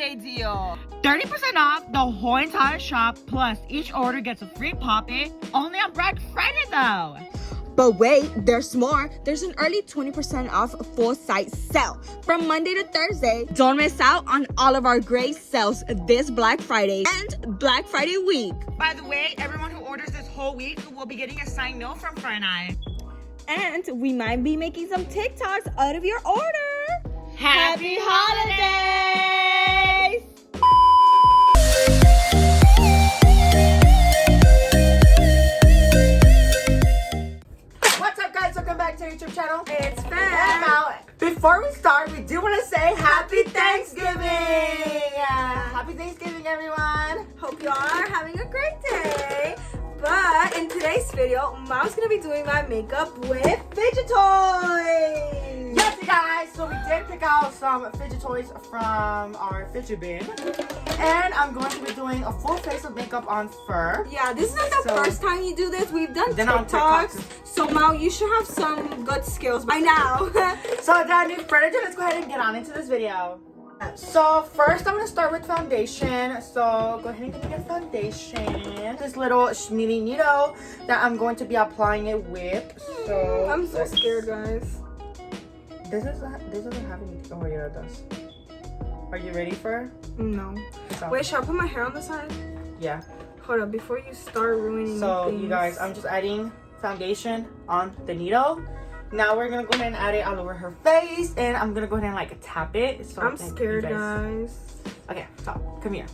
Friday deal. 30% off the whole entire shop, plus each order gets a free pop-it. Only on Black Friday though. But wait, there's more. There's an early 20% off full site sale from Monday to Thursday. Don't miss out on all of our great sales this Black Friday and Black Friday week. By the way, everyone who orders this whole week will be getting a signed note from Fred and I. And we might be making some TikToks out of your order. Happy holidays! What's up, guys? Welcome back to our YouTube channel. It's And Fred. now, before we start, we do want to say Happy Thanksgiving! Happy Thanksgiving, everyone! Hope you all are having a great day. But in today's video, Mom's gonna be doing my makeup with fidget toys. Yes, you guys! So we did pick out some fidget toys from our fidget bin. And I'm going to be doing a full face of makeup on fur. Yeah, this is not the first time you do this. We've done Then on TikToks. TikToks. So Mom, you should have some good skills by now. So without any further ado, let's go ahead and get on into this video. So first I'm going to start with foundation. So go ahead and get me your foundation. This little mini needle that I'm going to be applying it with. So I'm so scared, guys. This doesn't have any. Oh yeah, it does. Are you ready for? No. So, Wait, should I put my hair on the side? yeah. Hold up, before you start ruining So things. you guys, I'm just adding foundation on the needle. Now we're gonna go ahead and add it all over her face, and I'm gonna go ahead and like tap it. So I'm that scared, you guys. Okay, so come here.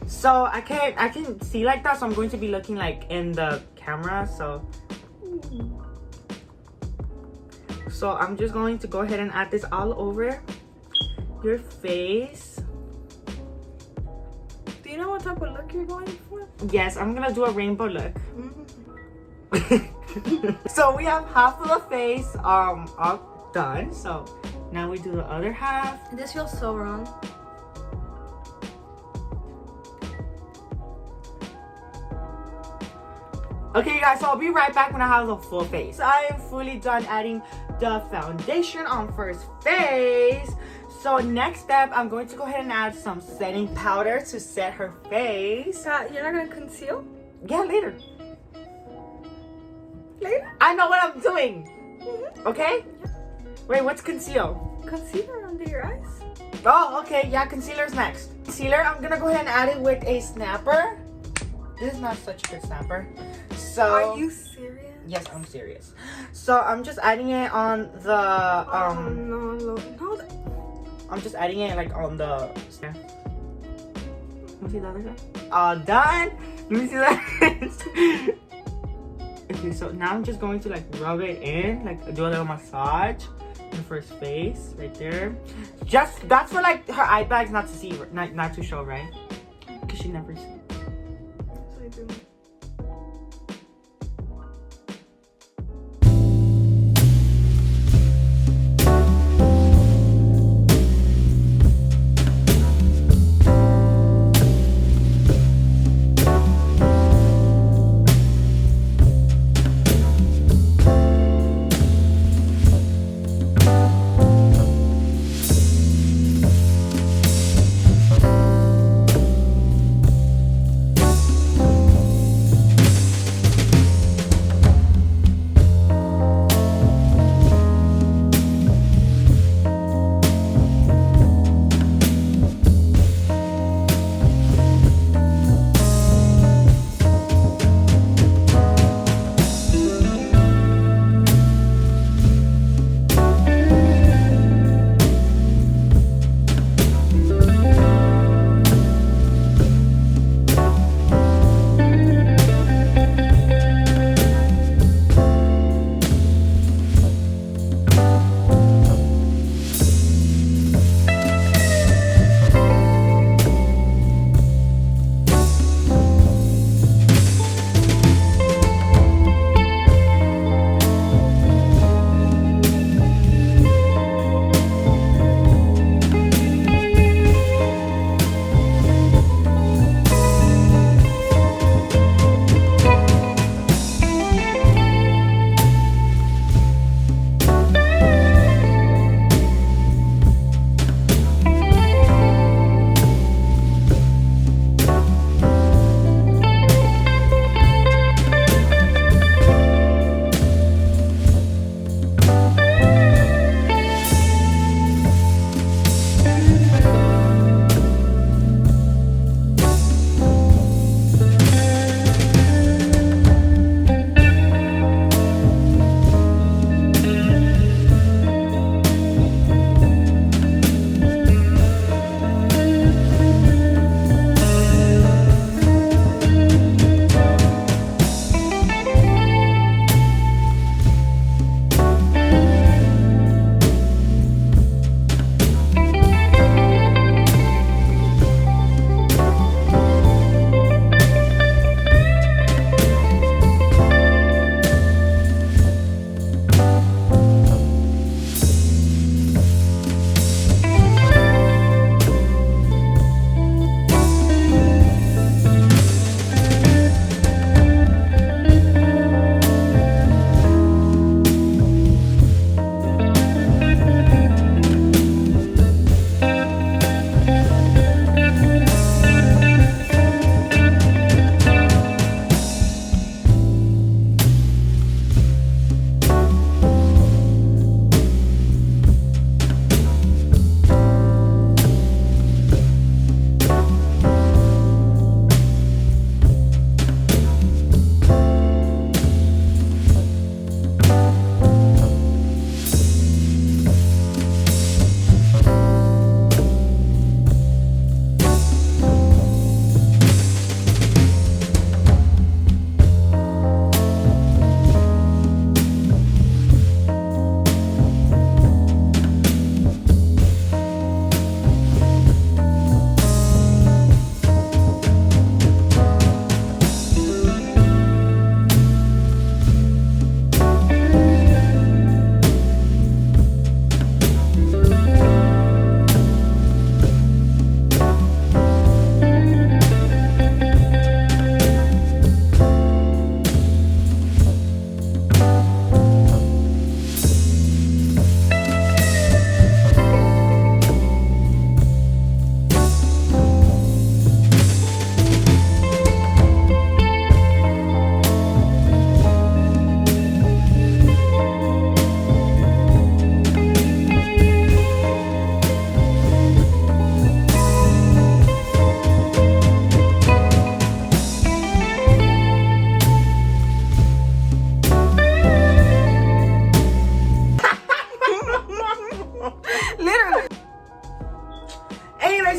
So I can see like that, so I'm going to be looking like in the camera. So I'm just going to go ahead and add this all over your face. Do you know what type of look you're going for? Yes, I'm gonna do a rainbow look. Mm-hmm. So we have half of the face all done. So now we do the other half. This feels so wrong. Okay, you guys, so I'll be right back when I have the full face. I am fully done adding the foundation on first face. So next step, I'm going to go ahead and add some setting powder to set her face. You're not gonna conceal? Yeah, later. Later? I know what I'm doing. Mm-hmm. Okay? Wait, what's conceal? Concealer under your eyes? Oh, okay. Yeah, concealer's next. Concealer, I'm gonna go ahead and add it with a snapper. This is not such a good snapper. So Are you serious? yes, I'm serious. So I'm just adding it on the no. I'm just adding it like on the Let me see the other side. All done. Let me see that. Okay, so now I'm just going to like rub it in, like do a little massage in the first face right there. Just that's for like her eye bags not to see, not to show, right? Because she never sees. Yes, I do.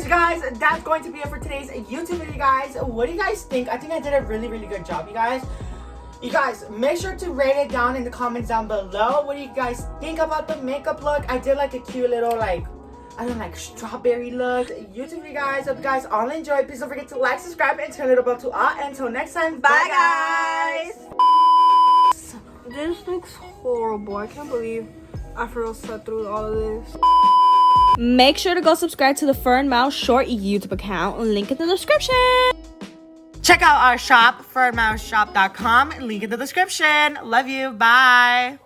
anyways, guys, that's going to be it for today's YouTube video, guys. What do you guys think? I think I did a really, really good job, you guys. You guys, make sure to rate it down in the comments down below. What do you guys think about the makeup look? I did like a cute little, like, I don't know, like strawberry look. YouTube video, guys. Hope you guys all enjoyed. Please don't forget to like, subscribe, and turn the little bell to all. Until next time, bye, guys. This looks horrible. I can't believe I for real sat through all of this. Make sure to go subscribe to the Fern Mouse Short YouTube account. Link in the description. Check out our shop, fernmouseshop.com. Link in the description. Love you. Bye.